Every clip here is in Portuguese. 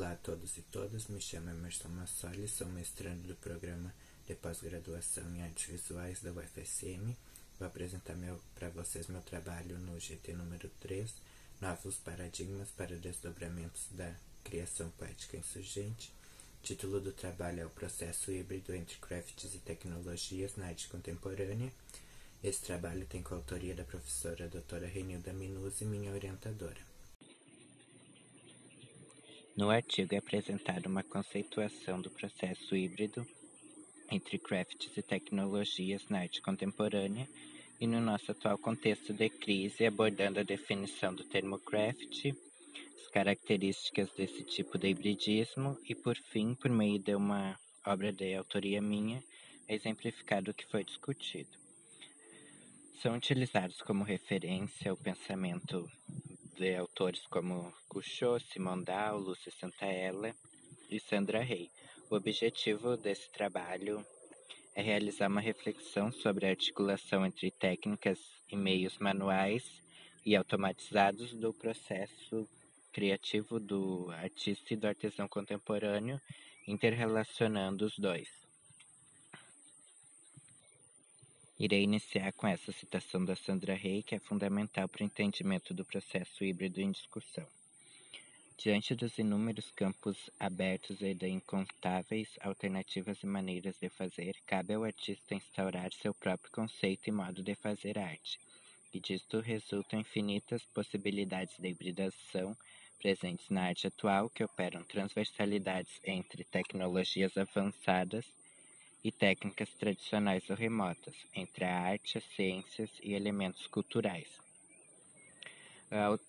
Olá a todos e todas, me chamo Emerson Massoli, sou mestrando do programa de pós-graduação em Artes Visuais da UFSM. Vou apresentar para vocês meu trabalho no GT número 3, Novos Paradigmas para Desdobramentos da Criação Poética Insurgente. O título do trabalho é o Processo Híbrido entre Crafts e Tecnologias na Arte Contemporânea. Esse trabalho tem coautoria da professora doutora Renilda Minuzzi, minha orientadora. No artigo é apresentada uma conceituação do processo híbrido entre crafts e tecnologias na arte contemporânea e no nosso atual contexto de crise, abordando a definição do termo craft, as características desse tipo de hibridismo e, por fim, por meio de uma obra de autoria minha, é exemplificado o que foi discutido. São utilizados como referência o pensamento de autores como Couchot, Simone Dao, Lúcia Santaella e Sandra Rey. O objetivo desse trabalho é realizar uma reflexão sobre a articulação entre técnicas e meios manuais e automatizados do processo criativo do artista e do artesão contemporâneo, interrelacionando os dois. Irei iniciar com essa citação da Sandra Rey, que é fundamental para o entendimento do processo híbrido em discussão. Diante dos inúmeros campos abertos e de incontáveis alternativas e maneiras de fazer, cabe ao artista instaurar seu próprio conceito e modo de fazer arte, e disto resultam infinitas possibilidades de hibridação presentes na arte atual, que operam transversalidades entre tecnologias avançadas e técnicas tradicionais ou remotas, entre a arte, as ciências e elementos culturais.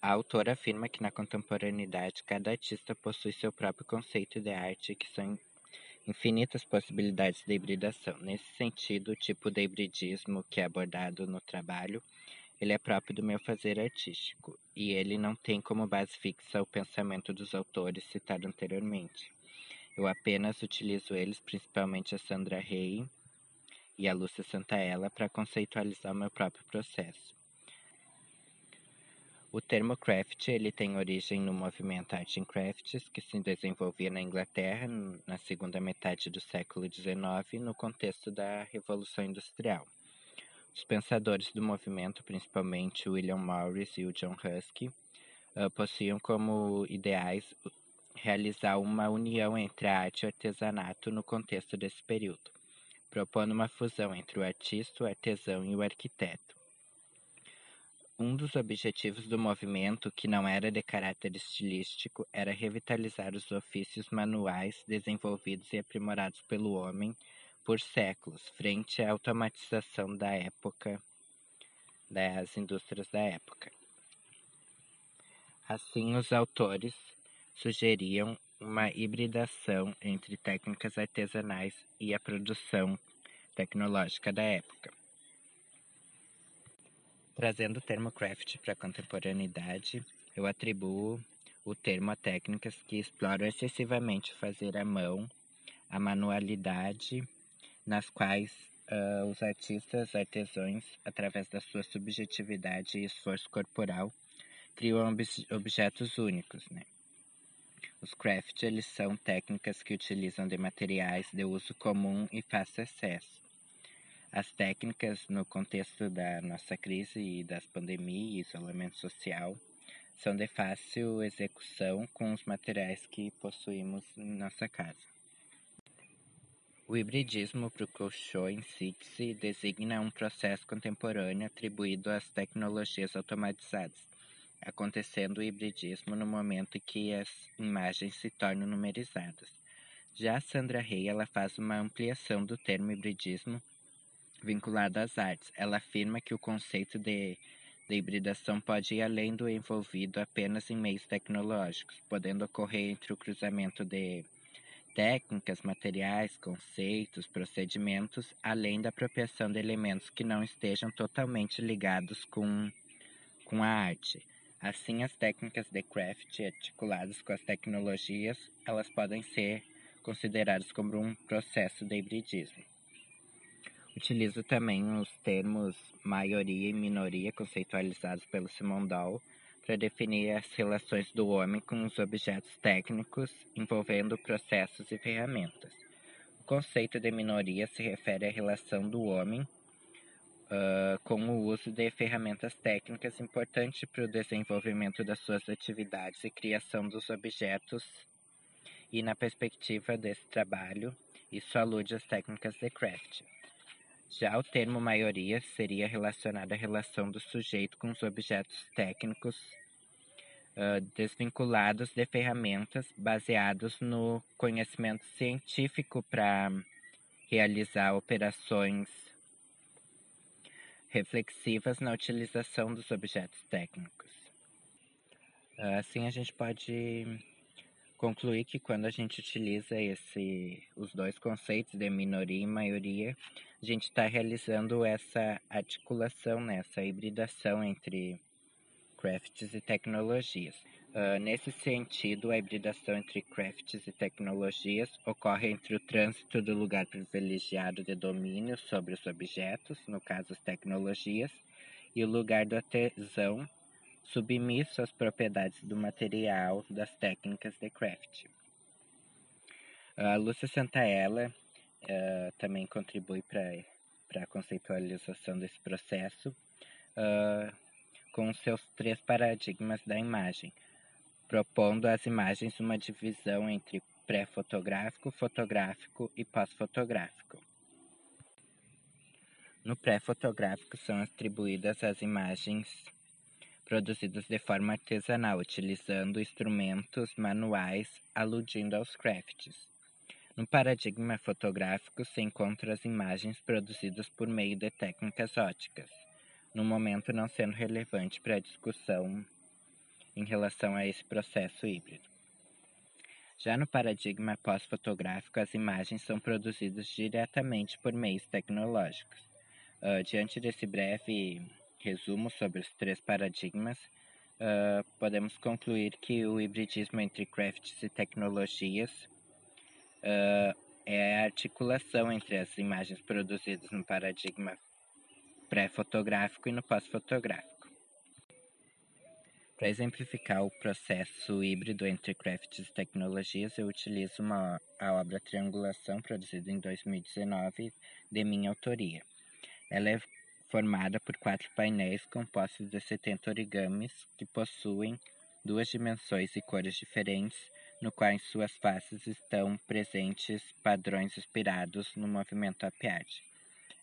A autora afirma que na contemporaneidade cada artista possui seu próprio conceito de arte e que são infinitas possibilidades de hibridação. Nesse sentido, o tipo de hibridismo que é abordado no trabalho, ele é próprio do meu fazer artístico, e ele não tem como base fixa o pensamento dos autores citado anteriormente. Eu apenas utilizo eles, principalmente a Sandra Rey e a Lúcia Santaella, para conceitualizar o meu próprio processo. O termo craft ele tem origem no movimento Art in Crafts, que se desenvolvia na Inglaterra na segunda metade do século XIX, no contexto da Revolução Industrial. Os pensadores do movimento, principalmente William Morris e o John Ruskin, possuíam como ideais realizar uma união entre a arte e o artesanato no contexto desse período, propondo uma fusão entre o artista, o artesão e o arquiteto. Um dos objetivos do movimento, que não era de caráter estilístico, era revitalizar os ofícios manuais desenvolvidos e aprimorados pelo homem por séculos, frente à automatização da época, das indústrias da época. Assim, os autores sugeriam uma hibridação entre técnicas artesanais e a produção tecnológica da época. Trazendo o termo craft para a contemporaneidade, eu atribuo o termo a técnicas que exploram excessivamente o fazer à mão, a manualidade, nas quais os artistas artesãos, através da sua subjetividade e esforço corporal, criam objetos únicos, né? Os craft, eles são técnicas que utilizam de materiais de uso comum e fácil acesso. As técnicas, no contexto da nossa crise e das pandemias e isolamento social, são de fácil execução com os materiais que possuímos em nossa casa. O hibridismo para o Couchot em síntese designa um processo contemporâneo atribuído às tecnologias automatizadas, acontecendo o hibridismo no momento em que as imagens se tornam numerizadas. Já a Sandra Rey, ela faz uma ampliação do termo hibridismo vinculado às artes. Ela afirma que o conceito de hibridação pode ir além do envolvido apenas em meios tecnológicos, podendo ocorrer entre o cruzamento de técnicas, materiais, conceitos, procedimentos, além da apropriação de elementos que não estejam totalmente ligados com a arte. Assim, as técnicas de craft articuladas com as tecnologias, elas podem ser consideradas como um processo de hibridismo. Utilizo também os termos maioria e minoria conceitualizados pelo Simone Dao para definir as relações do homem com os objetos técnicos envolvendo processos e ferramentas. O conceito de minoria se refere à relação do homem com o uso de ferramentas técnicas importante para o desenvolvimento das suas atividades e criação dos objetos, e na perspectiva desse trabalho, isso alude às técnicas de craft. Já o termo maioria seria relacionado à relação do sujeito com os objetos técnicos desvinculados de ferramentas, baseados no conhecimento científico para realizar operações reflexivas na utilização dos objetos técnicos. Assim a gente pode concluir que quando a gente utiliza os dois conceitos de minoria e maioria, a gente está realizando essa articulação, essa hibridação entre crafts e tecnologias. Nesse sentido, a hibridação entre crafts e tecnologias ocorre entre o trânsito do lugar privilegiado de domínio sobre os objetos, no caso as tecnologias, e o lugar do artesão, submisso às propriedades do material das técnicas de craft. A Lúcia Santaella também contribui para a conceitualização desse processo com seus 3 paradigmas da imagem, propondo às imagens uma divisão entre pré-fotográfico, fotográfico e pós-fotográfico. No pré-fotográfico são atribuídas as imagens produzidas de forma artesanal, utilizando instrumentos manuais, aludindo aos crafts. No paradigma fotográfico se encontram as imagens produzidas por meio de técnicas óticas, no momento não sendo relevante para a discussão em relação a esse processo híbrido. Já no paradigma pós-fotográfico, as imagens são produzidas diretamente por meios tecnológicos. Diante desse breve resumo sobre os 3 paradigmas, podemos concluir que o hibridismo entre crafts e tecnologias é a articulação entre as imagens produzidas no paradigma pré-fotográfico e no pós-fotográfico. Para exemplificar o processo híbrido entre crafts e tecnologias, eu utilizo a obra Triangulação, produzida em 2019, de minha autoria. Ela é formada por 4 painéis compostos de 70 origamis que possuem 2 dimensões e cores diferentes, no qual em suas faces estão presentes padrões inspirados no movimento Op Art.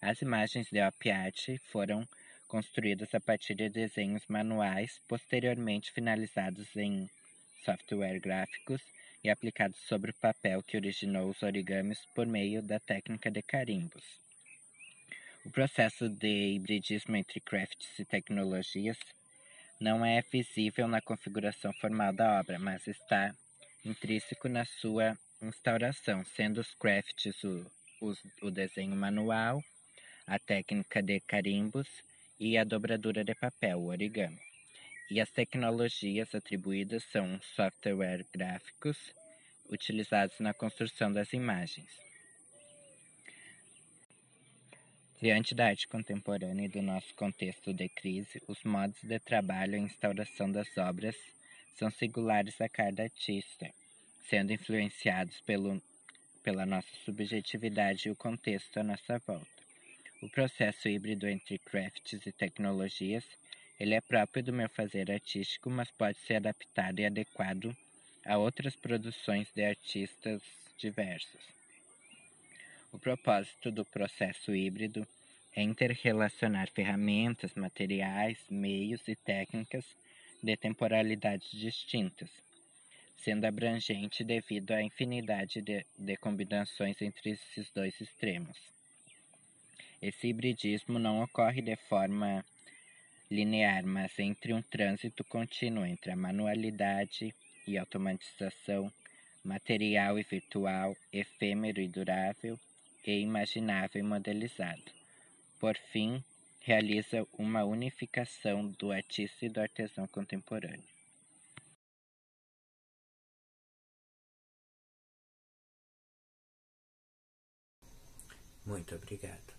As imagens de Op Art foram construídas a partir de desenhos manuais, posteriormente finalizados em software gráficos e aplicados sobre o papel que originou os origamis por meio da técnica de carimbos. O processo de hibridismo entre crafts e tecnologias não é visível na configuração formal da obra, mas está intrínseco na sua instauração, sendo os crafts o desenho manual, a técnica de carimbos e a dobradura de papel, o origami. E as tecnologias atribuídas são software gráficos utilizados na construção das imagens. Diante da arte contemporânea e do nosso contexto de crise, os modos de trabalho e instauração das obras são singulares a cada artista, sendo influenciados pela nossa subjetividade e o contexto à nossa volta. O processo híbrido entre crafts e tecnologias, ele é próprio do meu fazer artístico, mas pode ser adaptado e adequado a outras produções de artistas diversos. O propósito do processo híbrido é interrelacionar ferramentas, materiais, meios e técnicas de temporalidades distintas, sendo abrangente devido à infinidade de combinações entre esses 2 extremos. Esse hibridismo não ocorre de forma linear, mas entre um trânsito contínuo entre a manualidade e automatização, material e virtual, efêmero e durável, e imaginável e modelizado. Por fim, realiza uma unificação do artista e do artesão contemporâneo. Muito obrigado.